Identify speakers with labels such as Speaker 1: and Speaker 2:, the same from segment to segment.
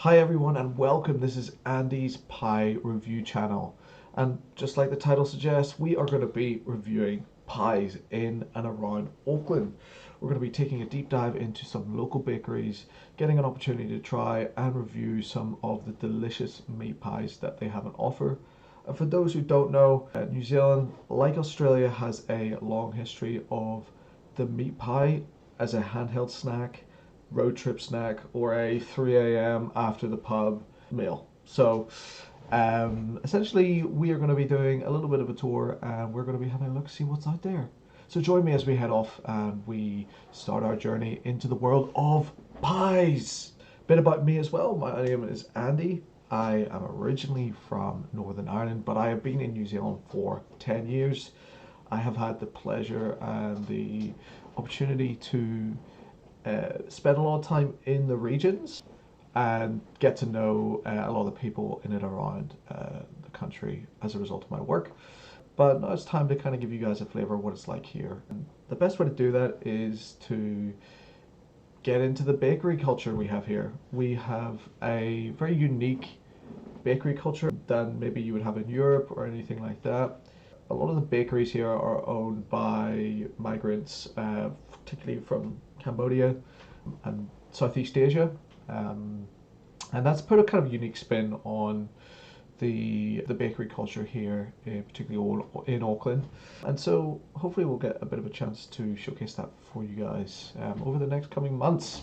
Speaker 1: Hi everyone and welcome. This is Andy's Pie Review channel, and just like the title suggests, we are going to be reviewing pies in and around Auckland. We're going to be taking a deep dive into some local bakeries, getting an opportunity to try and review some of the delicious meat pies that they have on offer. And for those who don't know, New Zealand, like Australia, has a long history of the meat pie as a handheld snack, road trip snack, or a 3 a.m. after the pub meal. So essentially we are going to be doing a little bit of a tour, and we're going to be having a look, see what's out there. So join me as we head off and we start our journey into the world of pies. Bit about me as well. My name is Andy. I am originally from Northern Ireland, but I have been in New Zealand for 10 years. I have had the pleasure and the opportunity to spend a lot of time in the regions and get to know a lot of the people in and around the country as a result of my work. But now it's time to kind of give you guys a flavor of what it's like here. And the best way to do that is to get into the bakery culture we have here. We have a very unique bakery culture than maybe you would have in Europe or anything like that. A lot of the bakeries here are owned by migrants, particularly from Cambodia and Southeast Asia, and that's put a kind of unique spin on the bakery culture here, particularly in Auckland. And so hopefully we'll get a bit of a chance to showcase that for you guys over the next coming months.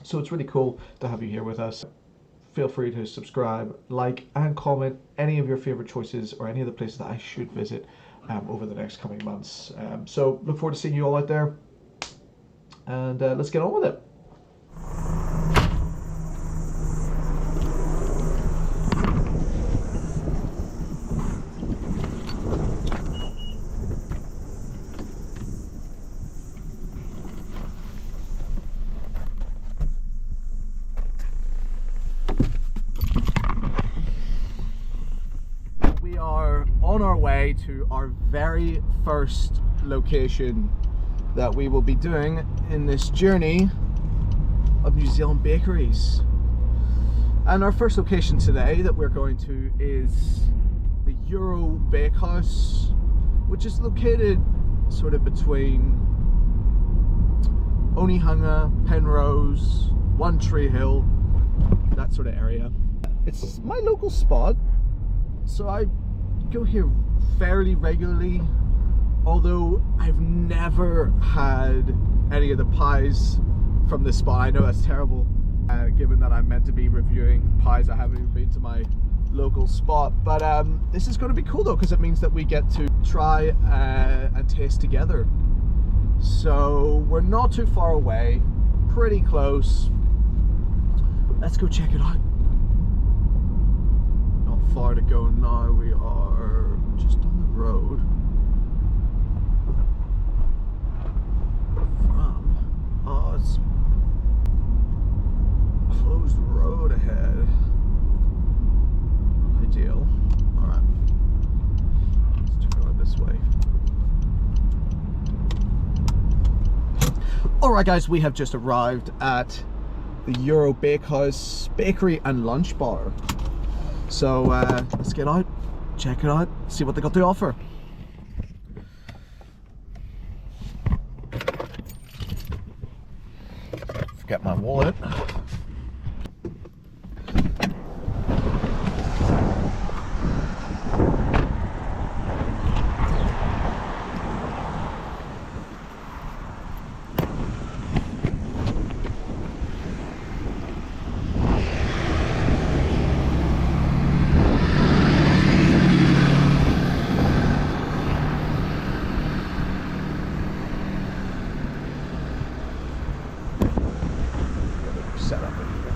Speaker 1: So it's really cool to have you here with us. Feel free to subscribe, like, and comment any of your favorite choices or any of the places that I should visit over the next coming months. So look forward to seeing you all out there, and let's get on with it. We are on our way to our very first location that we will be doing in this journey of New Zealand bakeries. And our first location today that we're going to is the Euro Bakehouse, which is located sort of between Onehunga, Penrose, One Tree Hill, that sort of area. It's my local spot, so I go here fairly regularly, although I've never had any of the pies from this spot. I know that's terrible, given that I'm meant to be reviewing pies. I haven't even been to my local spot, but this is going to be cool though, because it means that we get to try and taste together. So we're not too far away, pretty close. Let's go check it out. Not far to go now. We are just on the road from, oh, it's closed road ahead. Not ideal. Alright, let's turn around this way. Alright guys, we have just arrived at the Euro Bakehouse Bakery and Lunch Bar. So let's get out, check it out, see what they got to offer. Forget my wallet. Set up in here.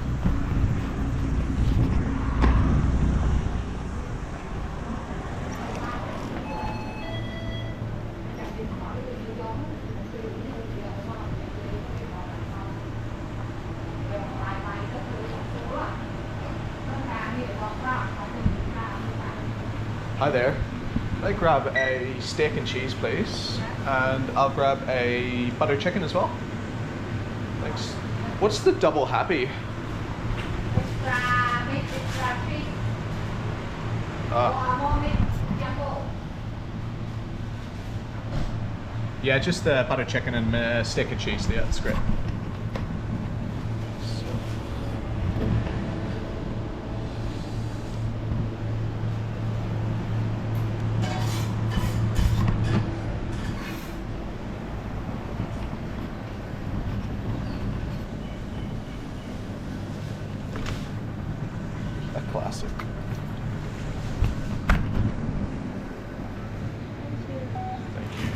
Speaker 1: Hi there. I'll grab a steak and cheese, please, and I'll grab a butter chicken as well. Thanks. What's the double happy?
Speaker 2: Yeah, just butter chicken and steak and cheese. Yeah, that's great. A classic. Thank you.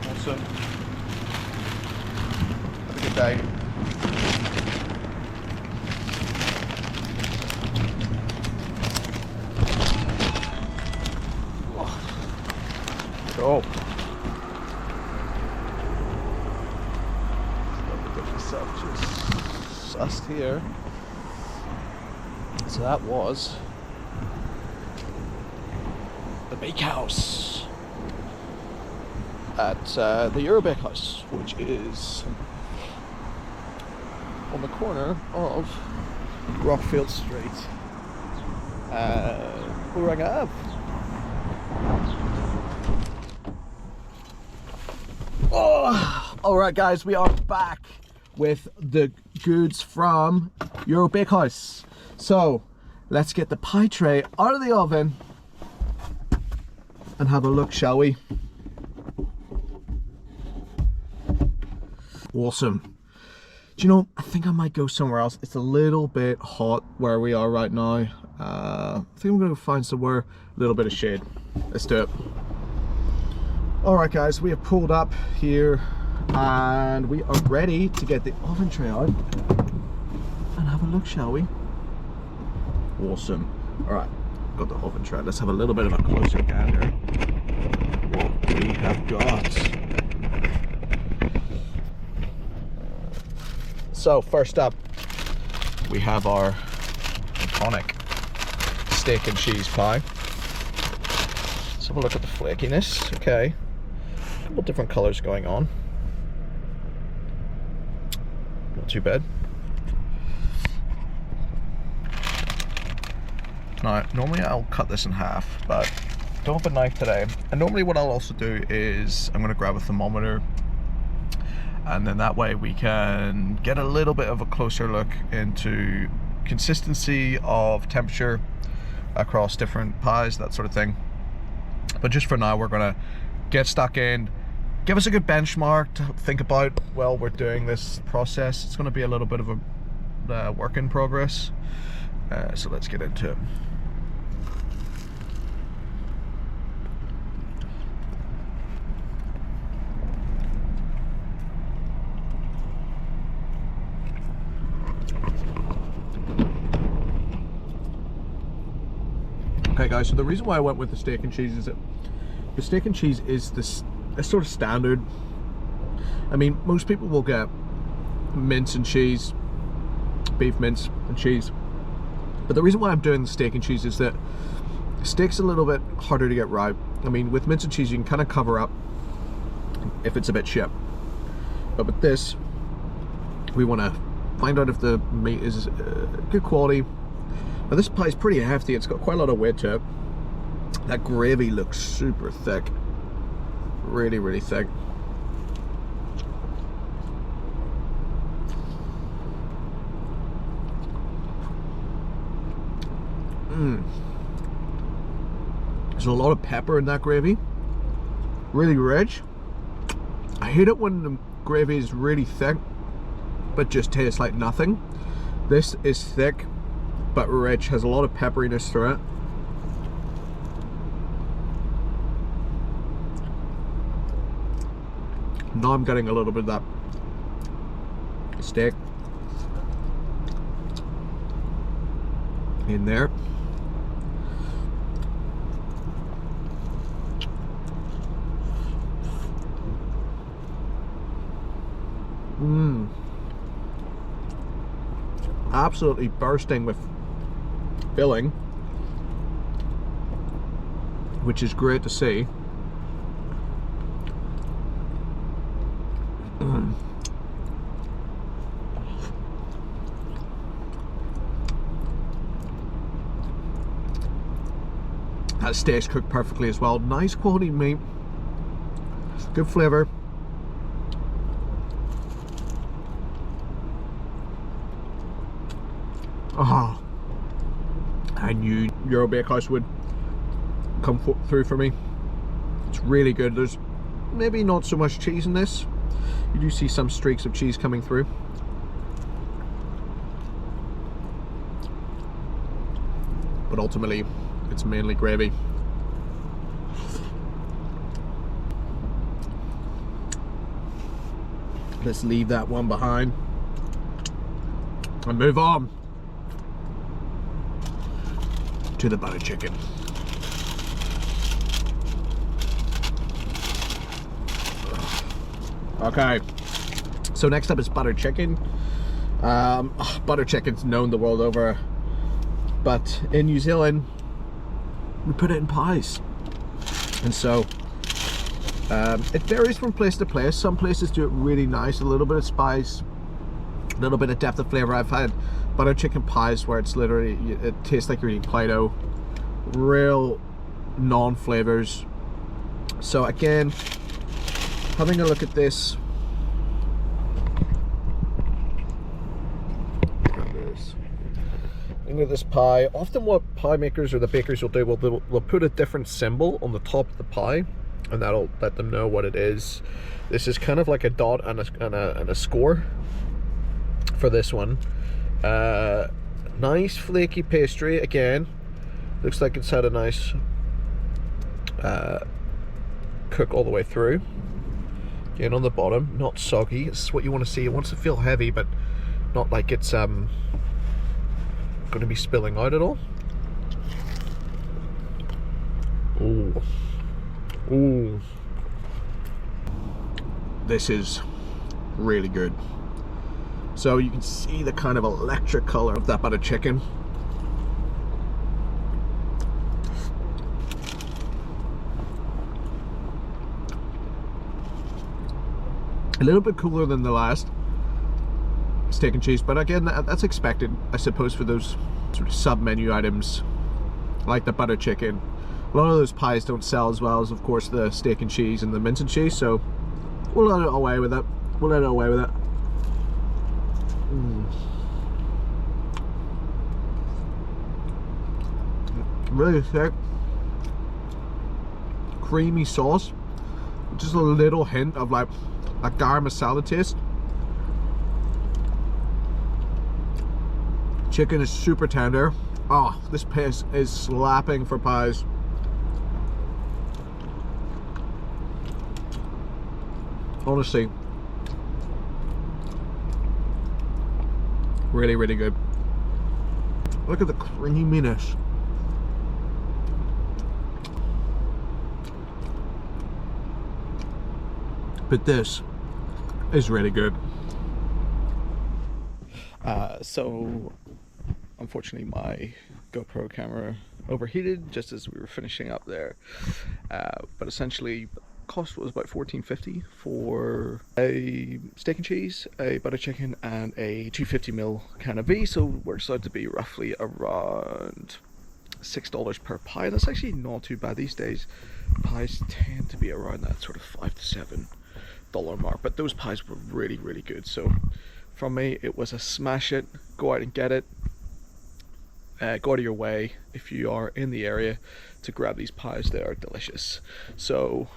Speaker 2: Awesome. Have a good day. Oh. Get myself just sussed here. So that was the Bakehouse at the Euro Bakehouse, which is on the corner of Rockfield Street and Uranga Ave. Oh, all right, guys, we are back with the goods from Euro Bakehouse. So let's get the pie tray out of the oven and have a look, shall we? Awesome. Do you know, I think I might go somewhere else. It's a little bit hot where we are right now. I think I'm gonna find somewhere a little bit of shade. Let's do it. All right, guys, we have pulled up here and we are ready to get the oven tray out and have a look, shall we? Awesome. All right, got the oven tray. Let's have a little bit of a closer gander what we have got. So first up, we have our iconic steak and cheese pie. Let's have a look at the flakiness. Okay. A couple different colors going on. Not too bad. Now, normally I'll cut this in half, but don't have a knife today. And normally what I'll also do is I'm going to grab a thermometer, and then that way we can get a little bit of a closer look into consistency of temperature across different pies, that sort of thing. But just for now, we're going to get stuck in, give us a good benchmark to think about while we're doing this process. It's going to be a little bit of a work in progress, so let's get into it. Okay, guys, so the reason why I went with the steak and cheese is that the steak and cheese is this sort of standard. I mean, most people will get mince and cheese, beef mince and cheese, but the reason why I'm doing the steak and cheese is that steak's a little bit harder to get right. I mean, with mince and cheese you can kind of cover up if it's a bit shit, but with this we want to find out if the meat is good quality. Now this pie is pretty hefty, it's got quite a lot of weight to it. That gravy looks super thick. Really, really thick. There's a lot of pepper in that gravy. Really rich. I hate it when the gravy is really thick but just tastes like nothing. This is thick but rich, has a lot of pepperiness through it. Now I'm getting a little bit of that steak in there. Absolutely bursting with filling, which is great to see. That steak's cooked perfectly as well. Nice quality meat, good flavour. Oh, I knew Euro Bakehouse would come through for me. It's really good. There's maybe not so much cheese in this. You do see some streaks of cheese coming through. But ultimately, it's mainly gravy. Let's leave that one behind and move on to the butter chicken. Okay, so next up is butter chicken. Butter chicken's known the world over, but in New Zealand we put it in pies, and so it varies from place to place. Some places do it really nice, a little bit of spice, a little bit of depth of flavor. I've had butter chicken pies where it's literally, it tastes like you're eating Play-Doh, real non-flavors. So again, having a look at this, look at this pie. Often what pie makers or the bakers will do, they'll put a different symbol on the top of the pie, and that'll let them know what it is. This is kind of like a dot and a score for this one. Nice flaky pastry. Again, looks like it's had a nice cook all the way through. Again, on the bottom, not soggy. This is what you want to see. It wants to feel heavy, but not like it's going to be spilling out at all. Ooh. Ooh. This is really good. So you can see the kind of electric color of that butter chicken. A little bit cooler than the last steak and cheese, but again, that's expected, I suppose, for those sort of sub-menu items like the butter chicken. A lot of those pies don't sell as well as, of course, the steak and cheese and the mince and cheese, so we'll let it away with it. We'll let it away with it. Really thick, creamy sauce, just a little hint of like a garam masala taste. Chicken is super tender. Oh, this place is slapping for pies. Honestly, really, really good. Look at the creaminess. But this is really good. So unfortunately my GoPro camera overheated just as we were finishing up there, but essentially cost was about $14.50 for a steak and cheese, a butter chicken, and a 250ml can of V, so it works out to be roughly around $6 per pie. That's actually not too bad these days. Pies tend to be around that sort of $5 to $7 mark, but those pies were really, really good. So from me, it was a smash it. Go out and get it. Go out of your way if you are in the area to grab these pies. They are delicious. So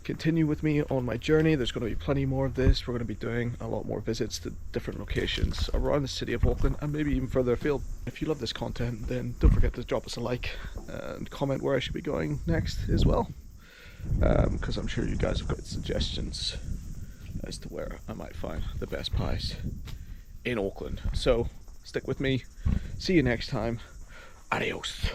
Speaker 2: continue with me on my journey. There's going to be plenty more of this. We're going to be doing a lot more visits to different locations around the city of Auckland and maybe even further afield. If you love this content, then don't forget to drop us a like and comment where I should be going next as well, because I'm sure you guys have got suggestions as to where I might find the best pies in Auckland. So stick with me. See you next time. Adios.